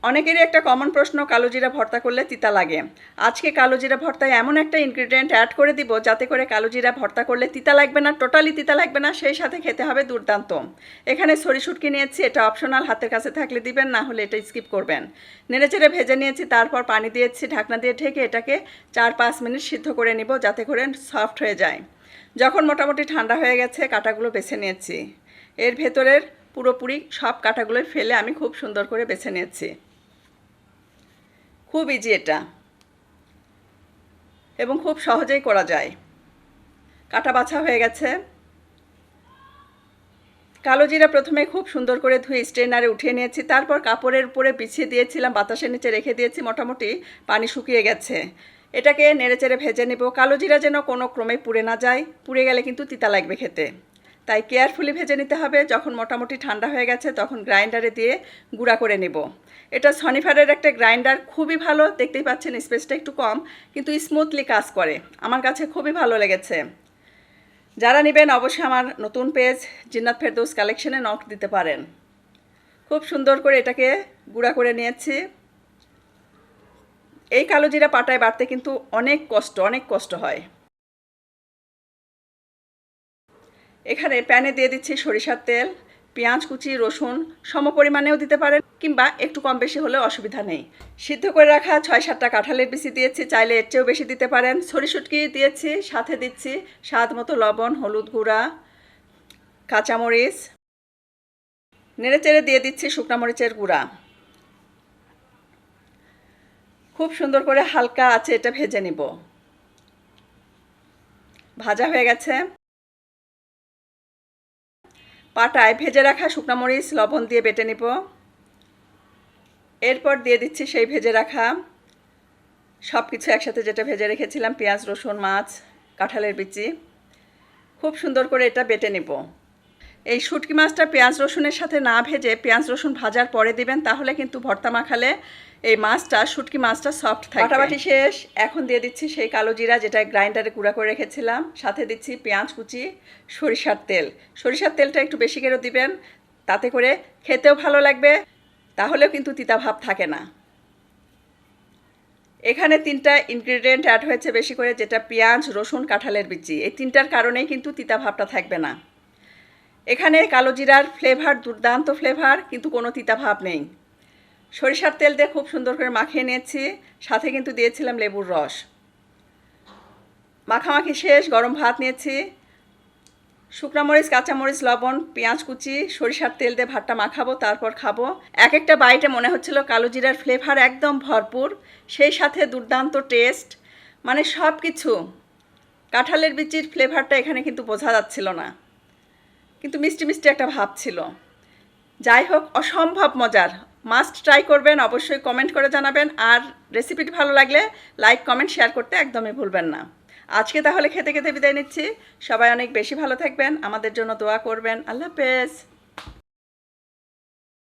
অনেকেরই একটা কমন প্রশ্ন, কালো জিরা ভর্তা করলে তিতা লাগে। আজকে কালো জিরা ভর্তায় এমন একটা ইনগ্রেডিয়েন্ট অ্যাড করে দিব যাতে করে কালো জিরা ভর্তা করলে তিতা লাগবে না, টোটালি তিতা লাগবে না, সেই সাথে খেতে হবে দুর্দান্ত। এখানে সরি শুটকি নিয়েছি, এটা অপশনাল, হাতের কাছে থাকলে দিবেন, না হলে এটা স্কিপ করবেন। নেড়েচেড়ে ভেজে নিয়েছি, তারপর পানি দিয়েছি, ঢাকনা দিয়ে ঢেকে এটাকে 4-5 মিনিট সিদ্ধ করে নিব যাতে করে সফট হয়ে যায়। যখন মোটামুটি ঠান্ডা হয়ে গেছে কাঁটাগুলো বেছে নিয়েছি। এর ভেতরের পুরোপুরি সব কাঁটাগুলোই ফেলে আমি খুব সুন্দর করে বেছে নিয়েছি। খুব ইজি এটা এবং খুব সহজেই করা যায়। কাটা বাছা হয়ে গেছে। কালো জিরা প্রথমে খুব সুন্দর করে ধুয়ে স্ট্রেনারে উঠিয়ে নিয়েছি, তারপর কাপড়ের উপরে বিছিয়ে দিয়েছিলাম, বাতাসের নিচে রেখে দিয়েছি, মোটামুটি পানি শুকিয়ে গেছে। এটাকে নেড়েচেড়ে ভেজে নেব। কালো জিরা যেন কোনো ক্রমে পুড়ে না যায়, পুড়ে গেলে কিন্তু তিতা লাগবে খেতে, তাই কেয়ারফুলি ভেজে নিতে হবে। যখন মোটামুটি ঠান্ডা হয়ে গেছে তখন গ্রাইন্ডারে দিয়ে গুঁড়া করে নেব। এটা সনিফারের একটা গ্রাইন্ডার, খুবই ভালো, দেখতেই পাচ্ছেন স্পেসটা একটু কম কিন্তু স্মুথলি কাজ করে, আমার কাছে খুবই ভালো লেগেছে। যারা নেবেন অবশ্যই আমার নতুন পেজ জিন্নাত ফেরদৌস কালেকশনে নক দিতে পারেন। খুব সুন্দর করে এটাকে গুঁড়া করে নিয়েছি। এই কালো জিরা পাটায় বাটতে কিন্তু অনেক কষ্ট হয়। এখানে প্যানে দিয়ে দিচ্ছি সরিষার তেল, পেঁয়াজ কুচি, রসুন সমপরিমাণেও দিতে পারেন, কিংবা একটু কম বেশি হলে অসুবিধা নেই। সিদ্ধ করে রাখা 6-7টা কাঁঠালের বিচি দিয়েছি, চাইলে এর চেয়েও বেশি দিতে পারেন। সরি শুটকি দিয়েছি, সাথে দিচ্ছি স্বাদ মতো লবণ, হলুদ গুঁড়া, কাঁচামরিচ, নেড়েচেড়ে দিয়ে দিচ্ছি শুকনা মরিচের গুঁড়া। খুব সুন্দর করে হালকা আছে এটা ভেজে নিব। ভাজা হয়ে গেছে। পাটায় ভেজে রাখা শুকনা মরিচ লবণ দিয়ে বেটে নিব। এরপর দিয়ে দিচ্ছি সেই ভেজে রাখা সব কিছু একসাথে, যেটা ভেজে রেখেছিলাম, পেঁয়াজ, রসুন, মাছ, কাঁঠালের বিচি। খুব সুন্দর করে এটা বেটে নিব। এই শুটকি মাছটা পেঁয়াজ রসুনের সাথে না ভেজে পেঁয়াজ রসুন ভাজার পরে দিবেন, তাহলে কিন্তু ভর্তা মাখালে এই মাছটা, শুটকি মাছটা সফট থাকবে। বাটাবাটি শেষ। এখন দিয়ে দিচ্ছি সেই কালো জিরা যেটা গ্রাইন্ডারে গুঁড়া করে রেখেছিলাম, সাথে দিচ্ছি পেঁয়াজ কুচি, সরিষার তেল। সরিষার তেলটা একটু বেশি করে দিবেন, তাতে করে খেতেও ভালো লাগবে, তাহলেও কিন্তু তিতা ভাব থাকে না। এখানে 3টা ইনগ্রেডিয়েন্ট অ্যাড হয়েছে বেশি করে, যেটা পেঁয়াজ, রসুন, কাঁঠালের বিচি। এই 3টার কারণেই কিন্তু তিতা ভাবটা থাকবে না। এখানে কালো জিরার ফ্লেভার দুর্দান্ত ফ্লেভার, কিন্তু কোনো তিতা ভাব নেই। সরিষার তেল দিয়ে খুব সুন্দর করে মাখিয়ে নিয়েছি, সাথে কিন্তু দিয়েছিলাম লেবুর রস। মাখামাখি শেষ। গরম ভাত নিয়েছি, শুকনো মরিচ, কাঁচামরিচ, লবণ, পেঁয়াজ কুচি, সরিষার তেল দিয়ে ভাতটা মাখাবো, তারপর খাবো। এক একটা বাইটে মনে হচ্ছিল কালো জিরার ফ্লেভার একদম ভরপুর, সেই সাথে দুর্দান্ত টেস্ট, মানে সব কিছু। কাঁঠালের বিচির ফ্লেভারটা এখানে কিন্তু বোঝা যাচ্ছিল না, কিন্তু মিষ্টি মিষ্টি একটা ভাব ছিল। যাই হোক, অসম্ভব মজার। মাস্ট ট্রাই করবেন, অবশ্যই কমেন্ট করে জানাবেন, আর রেসিপিটি ভালো লাগলে লাইক, কমেন্ট, শেয়ার করতে একদমই ভুলবেন না। আজকে তাহলে খেতে খেতে বিদায় নিচ্ছি। সবাই অনেক বেশি ভালো থাকবেন, আমাদের জন্য দোয়া করবেন। আল্লাহ হাফেজ।